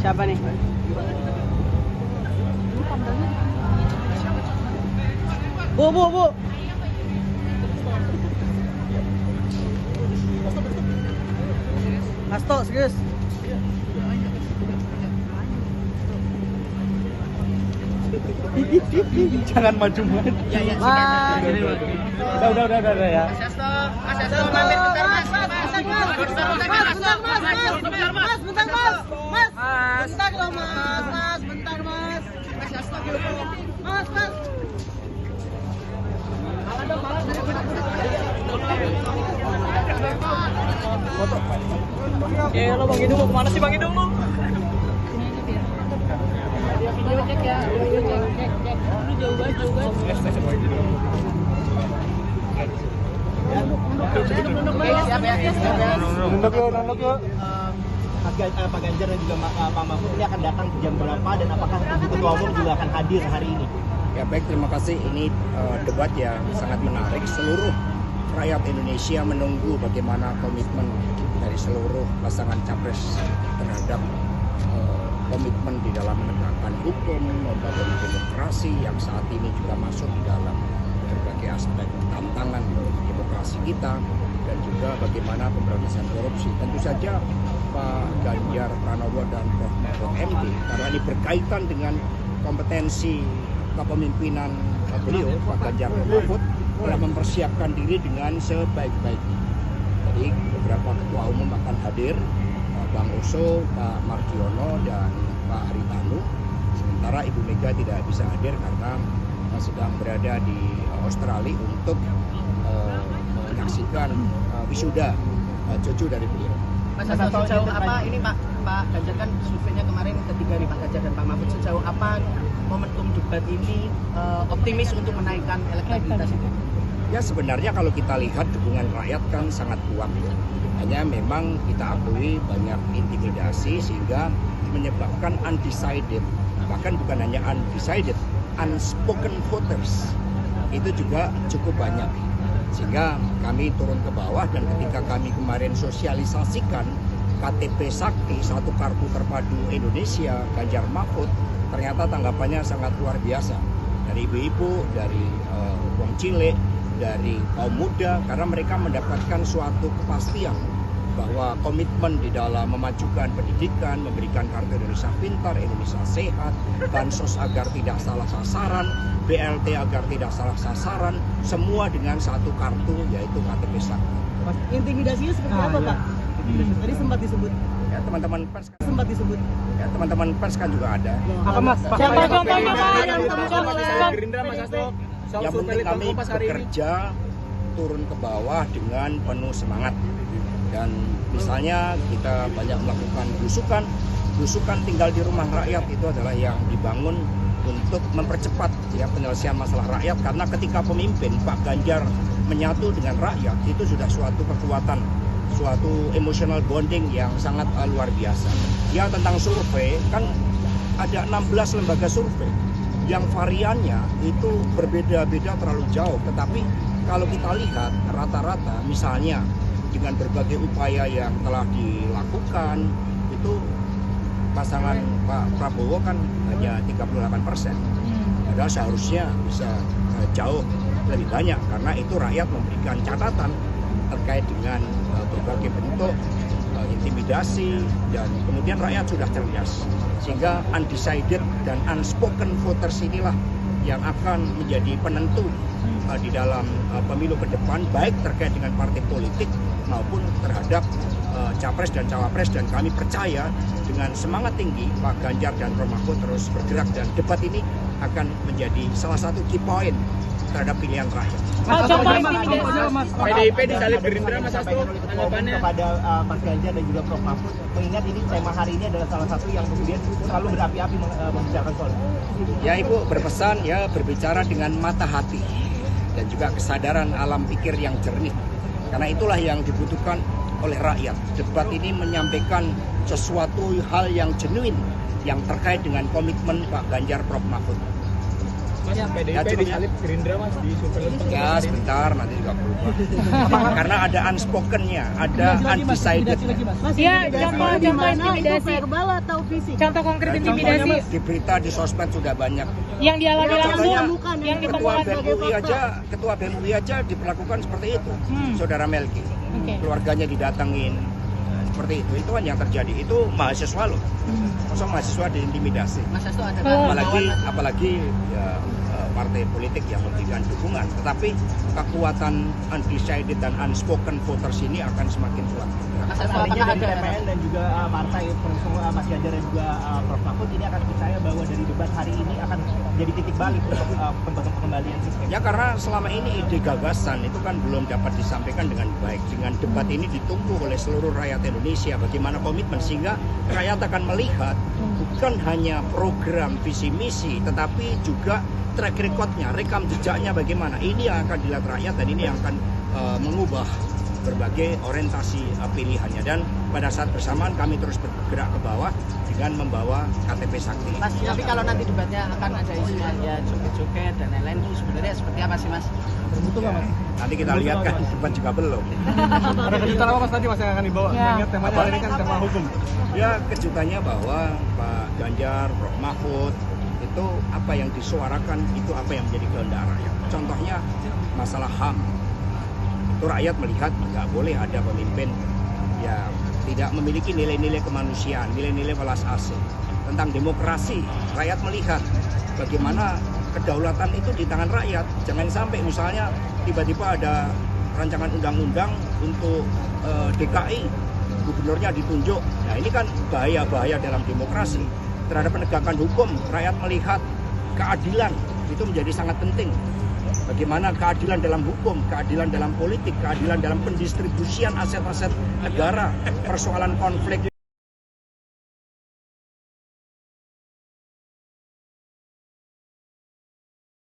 Siapa nih? Bu. Hasto, serius. Jangan maju banget. Ya, Udah ya. Mas Hasto, mampir bentar Mas. Ya lo Bang Idung mau kemana sih Bang Idung lo? Video cek ya, cek. Lu jauh banget. Siap ya. Nunduk yuk. Pak Ganjar dan juga Pak Mahfud ini akan datang jam berapa dan apakah Ketua Umum juga akan hadir hari ini? Ya baik, terima kasih. Ini debat yang sangat menarik. Seluruh rakyat Indonesia menunggu bagaimana komitmen dari seluruh pasangan capres terhadap komitmen di dalam menegakkan hukum, membangun demokrasi yang saat ini juga masuk di dalam berbagai aspek tantangan demokrasi kita, dan juga bagaimana pemberantasan korupsi. Tentu saja Pak Ganjar Pranowo dan Prof. Mahfud MD, karena ini berkaitan dengan kompetensi kepemimpinan beliau, Pak Ganjar Mahfud, telah mempersiapkan diri dengan sebaik-baiknya. Jadi beberapa ketua umum akan hadir, Bang Oso, Pak Mardiono, dan Pak Haritanu. Sementara Ibu Mega tidak bisa hadir karena sedang berada di Australia untuk menyaksikan wisuda cucu dari beliau. Mas Hasto, sejauh apa ini Pak Ganjar kan surveinya kemarin ketiga nih Pak Ganjar dan Pak Mahfud, sejauh apa momentum debat ini optimis untuk menaikkan elektabilitas itu? Ya sebenarnya kalau kita lihat dukungan rakyat kan sangat kuat. Hanya memang kita akui banyak intimidasi sehingga menyebabkan undecided, bahkan bukan hanya undecided, unspoken voters itu juga cukup banyak. Sehingga kami turun ke bawah, dan ketika kami kemarin sosialisasikan KTP Sakti, satu kartu terpadu Indonesia Ganjar Mahfud, ternyata tanggapannya sangat luar biasa dari ibu-ibu, dari wong cilik, dari kaum muda, karena mereka mendapatkan suatu kepastian bahwa komitmen di dalam memajukan pendidikan, memberikan kartu Indonesia Pintar, Indonesia Sehat, bansos agar tidak salah sasaran, BLT agar tidak salah sasaran, semua dengan satu kartu, yaitu KTP Sakti. Mas, intimidasinya seperti apa Pak? Tadi sempat disebut. Ya teman-teman pers, Ya, teman-teman pers kan juga ada. Apa Mas? Siapa contohnya Pak yang Gerindra Mas Hasto. Yang penting kami bekerja turun ke bawah dengan penuh semangat. Dan misalnya kita banyak melakukan belusukan tinggal di rumah rakyat, itu adalah yang dibangun untuk mempercepat ya penyelesaian masalah rakyat, karena ketika pemimpin Pak Ganjar menyatu dengan rakyat itu sudah suatu kekuatan, suatu emotional bonding yang sangat luar biasa. Ya tentang survei kan ada 16 lembaga survei yang variannya itu berbeda-beda terlalu jauh, tetapi kalau kita lihat rata-rata misalnya dengan berbagai upaya yang telah dilakukan itu pasangan Pak Prabowo kan hanya 38%. Padahal seharusnya bisa jauh lebih banyak, karena itu rakyat memberikan catatan terkait dengan berbagai bentuk intimidasi, dan kemudian rakyat sudah cerdas sehingga undecided dan unspoken voters inilah yang akan menjadi penentu di dalam pemilu ke depan, baik terkait dengan partai politik maupun terhadap capres dan cawapres. Dan kami percaya dengan semangat tinggi Pak Ganjar dan Prof. Mahfud terus bergerak, dan debat ini akan menjadi salah satu key point terhadap pilihan rakyat. PDIP disalib Gerindra Mas Hasto, tanggapannya kepada Mas Ganjar dan juga Prof. Mahfud, mengingat ini tema hari ini adalah salah satu yang kemudian selalu berapi-api membicarakan soal ini. Ya Ibu berpesan ya berbicara dengan mata hati dan juga kesadaran alam pikir yang jernih, karena itulah yang dibutuhkan oleh rakyat. Debat ini menyampaikan sesuatu hal yang genuine yang terkait dengan komitmen Pak Ganjar Prof. Mahfud. Mas, PDIP Ya, cukup. disalip Gerindra Mas di Survei. Ya sebentar nanti juga berubah. Karena ada unspoken-nya, ada undecided. Iya, contoh intimidasi. verbal atau fisik? Contoh konkret intimidasi Di berita di sosmed sudah banyak. yang dialami langsung, Contohnya yang ketua ditemukan. BEM UI aja diperlakukan seperti itu. Saudara Melki, Oke. keluarganya didatengin seperti itu. Itu kan yang terjadi. Itu mahasiswa loh. Masa mahasiswa diintimidasi. Mas Hasto ada Apalagi ya, partai politik yang memberikan dukungan, tetapi kekuatan undecided dan unspoken voters ini akan semakin kuat. Mas Hasto Artinya apakah dari ada TPN dan juga partai pengusung Mas Ganjar dan juga Prof Mahfud ini akan percaya bahwa dari debat hari ini akan jadi titik balik untuk pengembalian sistem. Ya karena selama ini ide gagasan itu kan belum dapat disampaikan dengan baik. Dengan debat ini ditunggu oleh seluruh rakyat Indonesia bagaimana komitmen, sehingga rakyat akan melihat bukan hanya program visi misi tetapi juga track recordnya, rekam jejaknya bagaimana. Ini yang akan dilihat rakyat dan ini yang akan mengubah berbagai orientasi pilihannya. Dan pada saat bersamaan kami terus bergerak ke bawah dengan membawa KTP Sakti. Mas, tapi kalau nanti debatnya akan ada isu ya joget-joget dan lain-lain itu sebenarnya seperti apa sih Mas? Bermutu nggak Mas? Nanti kita lihat kan, debat juga belum. Ada kejutan apa Mas nanti Mas yang akan dibawa? Ya. Mengingat temanya hari ini kan tema hukum. Ya kejutannya bahwa Pak Ganjar, Prof Mahfud itu apa yang disuarakan itu apa yang menjadi kehendak rakyat. Contohnya masalah HAM. Itu rakyat melihat nggak boleh ada pemimpin yang tidak memiliki nilai-nilai kemanusiaan, nilai-nilai welas asih. Tentang demokrasi, rakyat melihat bagaimana kedaulatan itu di tangan rakyat. Jangan sampai misalnya tiba-tiba ada rancangan undang-undang untuk DKI, gubernurnya ditunjuk. Nah ini kan bahaya-bahaya dalam demokrasi. Terhadap penegakan hukum, rakyat melihat keadilan itu menjadi sangat penting. Bagaimana keadilan dalam hukum, keadilan dalam politik, keadilan dalam pendistribusian aset-aset negara, persoalan konflik